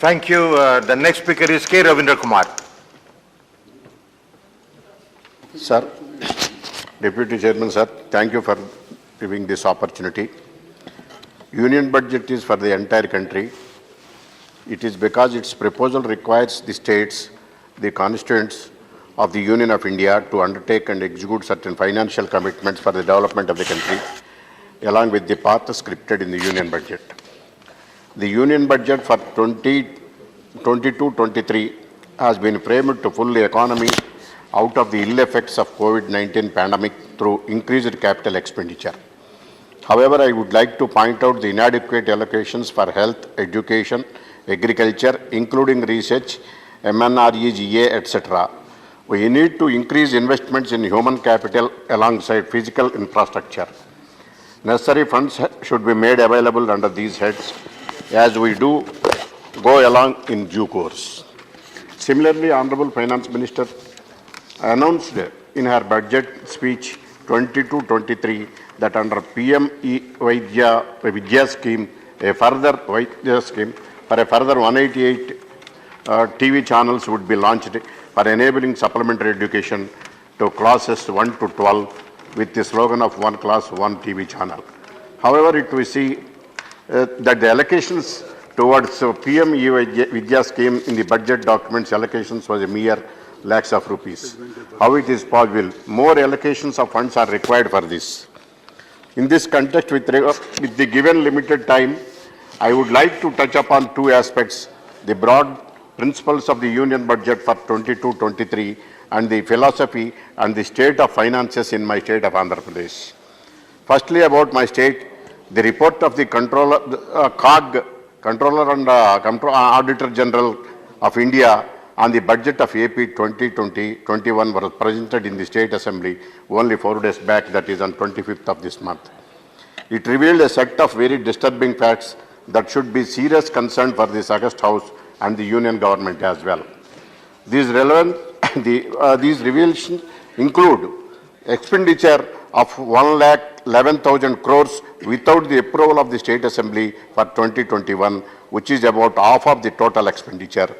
Thank you. The next speaker is K. Ravindra Kumar. Sir, Deputy Chairman, sir, thank you for giving this opportunity. Union budget is for the entire country. It is because its proposal requires the states, the constituents of the Union of India to undertake and execute certain financial commitments for the development of the country, along with the path scripted in the Union budget. The Union budget for 2022-23 has been framed to pull the economy out of the ill effects of COVID-19 pandemic through increased capital expenditure. However, I would like to point out the inadequate allocations for health, education, agriculture, including research, MNREGA, etc. We need to increase investments in human capital alongside physical infrastructure. Necessary funds should be made available under these heads as we do go along in due course. Similarly, Honorable Finance Minister announced in her budget speech 22-23 that under PM Vidya scheme, a further Vidya scheme for a further 188 TV channels would be launched for enabling supplementary education to classes 1 to 12 with the slogan of one class, one TV channel. However, we see that the allocations towards PM Vidya scheme in the budget documents allocations was a mere lakhs of rupees. How it is possible? More allocations of funds are required for this. In this context, with the given limited time, I would like to touch upon two aspects: the broad principles of the Union budget for 22-23 and the philosophy and the state of finances in my state of Andhra Pradesh. Firstly, about my state, the report of the Controller and Auditor General of India on the budget of AP 2020-21 was presented in the State Assembly only 4 days back, that is on 25th of this month. It revealed a set of very disturbing facts that should be serious concern for this August House and the Union government as well. These revelations include expenditure of 1,11,000 crores without the approval of the State Assembly for 2021, which is about half of the total expenditure.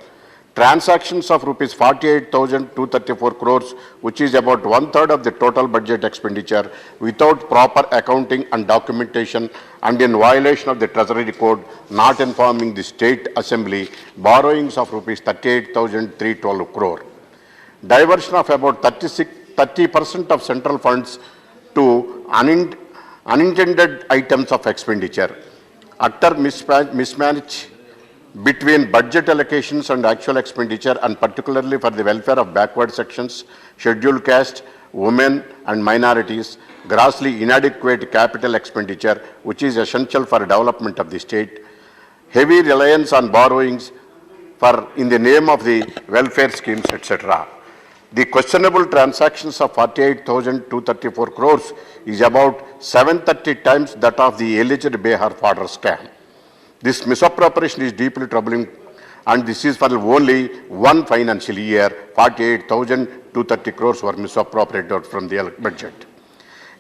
Transactions of rupees 48,234 crores, which is about 1/3 of the total budget expenditure, without proper accounting and documentation and in violation of the Treasury Code, not informing the State Assembly. Borrowings of rupees 38,312 crore. Diversion of about 30% of central funds to unintended items of expenditure. Utter mismatch between budget allocations and actual expenditure, and particularly for the welfare of backward sections, scheduled caste, women and minorities, grossly inadequate capital expenditure, which is essential for development of the state, heavy reliance on borrowings in the name of the welfare schemes, etc. The questionable transactions of 48,234 crores is about 730 times that of the alleged Behar fodder scam. This misappropriation is deeply troubling, and this is for only one financial year. 48,230 crores were misappropriated from the budget.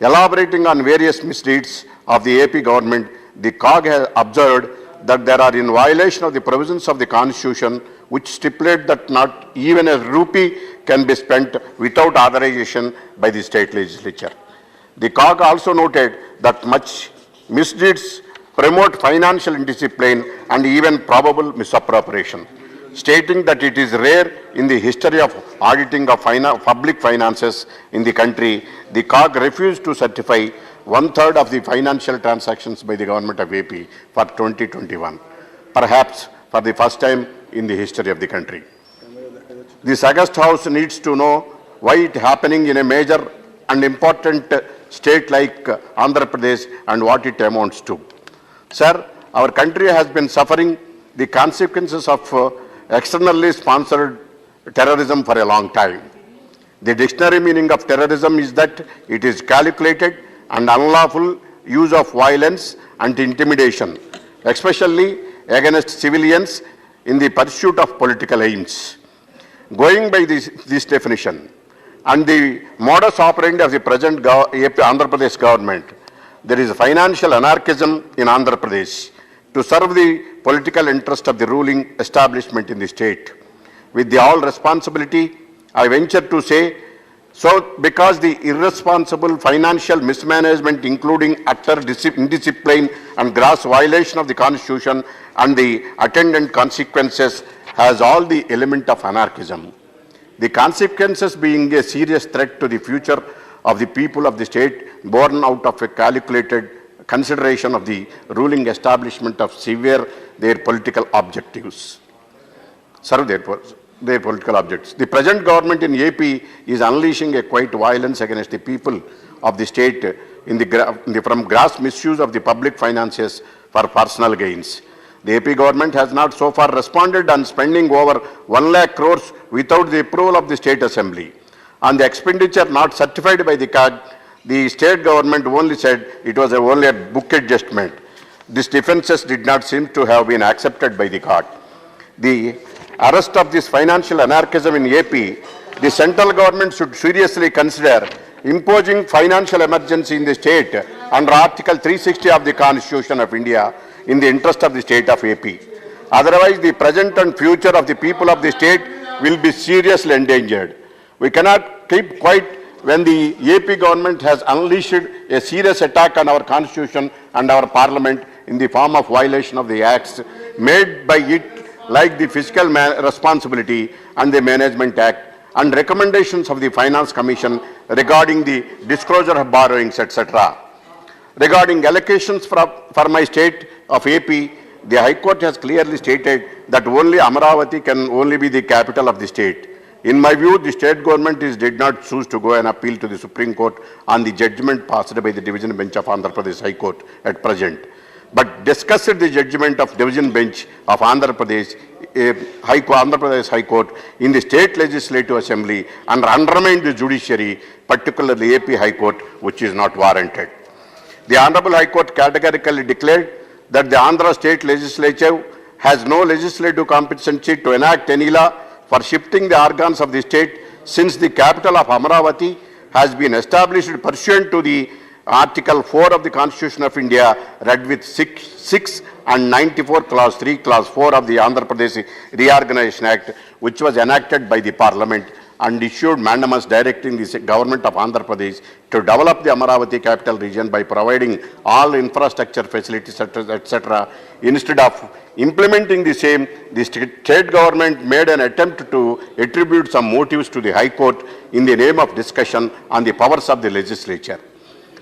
Elaborating on various misdeeds of the AP government, the COG has observed that there are in violation of the provisions of the Constitution, which stipulate that not even a rupee can be spent without authorization by the state legislature. The COG also noted that much misdeeds promote financial indiscipline and even probable misappropriation, stating that it is rare in the history of auditing of public finances in the country. The COG refused to certify 1/3 of the financial transactions by the government of AP for 2021, perhaps for the first time in the history of the country. This August House needs to know why it is happening in a major and important state like Andhra Pradesh and what it amounts to. Sir, our country has been suffering the consequences of externally sponsored terrorism for a long time. The dictionary meaning of terrorism is that it is calculated and unlawful use of violence and intimidation, especially against civilians in the pursuit of political aims. Going by this definition and the modus operandi of the present Andhra Pradesh government, there is financial anarchism in Andhra Pradesh. to serve the political interest of the ruling establishment in the state. With the all responsibility, I venture to say, so because the irresponsible financial mismanagement, including utter indiscipline and gross violation of the Constitution and the attendant consequences, has all the element of anarchism. The consequences being a serious threat to the future of the people of the state, born out of a calculated consideration of the ruling establishment of severe their political objectives. Serve their political objects. The present government in AP is unleashing a quiet violence against the people of the state from gross misuse of the public finances for personal gains. The AP government has not so far responded on spending over 1 lakh crores without the approval of the State Assembly. On the expenditure not certified by the CAG, the state government only said it was only a book adjustment. These defences did not seem to have been accepted by the court. The arrest of this financial anarchism in AP, the central government should seriously consider imposing financial emergency in the state under Article 360 of the Constitution of India in the interest of the state of AP. Otherwise, the present and future of the people of the state will be seriously endangered. We cannot keep quiet when the AP government has unleashed a serious attack on our Constitution and our Parliament in the form of violation of the acts made by it, like the Fiscal Responsibility and the Management Act, and recommendations of the Finance Commission regarding the disclosure of borrowings, etc. Regarding allocations for my state of AP, the High Court has clearly stated that only Amaravati can only be the capital of the state. In my view, the state government did not choose to go and appeal to the Supreme Court on the judgment passed by the Division Bench of Andhra Pradesh High Court at present, but discussed the judgment of Division Bench of Andhra Pradesh High Court in the State Legislative Assembly and undermined the judiciary, particularly AP High Court, which is not warranted. The Honorable High Court categorically declared that the Andhra State Legislature has no legislative competency to enact any law for shifting the organs of the state, since the capital of Amaravati has been established pursuant to the Article 4 of the Constitution of India, read with 6 and 94 Clause 3, Clause 4 of the Andhra Pradesh Reorganization Act, which was enacted by the Parliament and issued mandamus directing the government of Andhra Pradesh to develop the Amaravati capital region by providing all infrastructure facilities, etc. Instead of implementing the same, the state government made an attempt to attribute some motives to the High Court in the name of discussion on the powers of the legislature.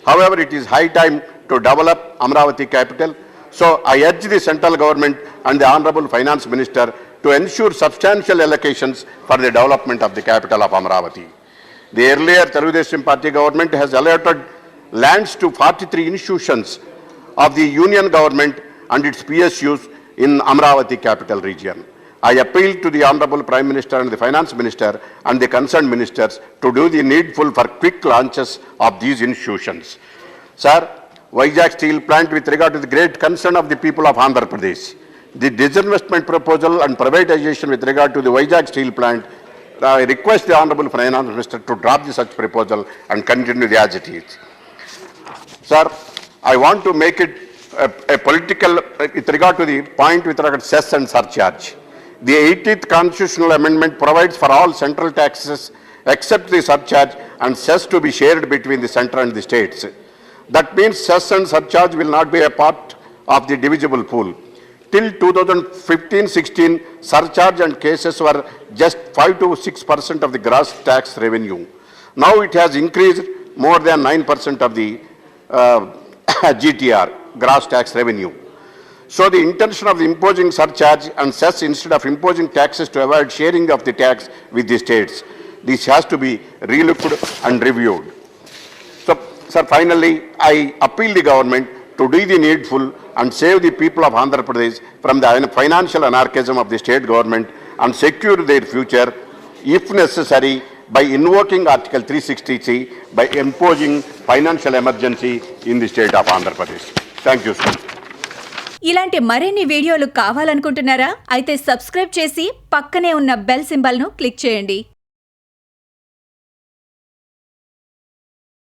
However, it is high time to develop Amaravati capital. So I urge the central government and the Honorable Finance Minister to ensure substantial allocations for the development of the capital of Amaravati. The earlier Teluguone Party government has allotted lands to 43 institutions of the Union government and its PSUs in Amaravati capital region. I appeal to the Honorable Prime Minister and the Finance Minister and the concerned ministers to do the needful for quick launches of these institutions. Sir, Vizag Steel Plant, with regard to the great concern of the people of Andhra Pradesh, the disinvestment proposal and privatization with regard to the Vizag Steel Plant, I request the Honorable Finance Minister to drop such proposal and continue as it is. Sir, I want to make it a political, with regard to the point with regard to cess and surcharge. The 80th Constitutional Amendment provides for all central taxes except the surcharge and cess to be shared between the centre and the states. That means cess and surcharge will not be a part of the divisible pool. Till 2015-16, surcharge and cases were just 5 to 6% of the gross tax revenue. Now it has increased more than 9% of the GTR, gross tax revenue. So the intention of imposing surcharge and cess instead of imposing taxes to avoid sharing of the tax with the states, this has to be relooked and reviewed. So, sir, finally, I appeal the government to do the needful and save the people of Andhra Pradesh from the financial anarchism of the state government and secure their future, if necessary, by invoking Article 360C, by imposing financial emergency in the state of Andhra Pradesh. Thank you, sir. ఇలాంటి మరిన్ని వీడియోలు కావాలనుకుంటున్నారా? అయితే subscribe చేసి పక్కనే ఉన్న bell సింబల్ను click చేయండి.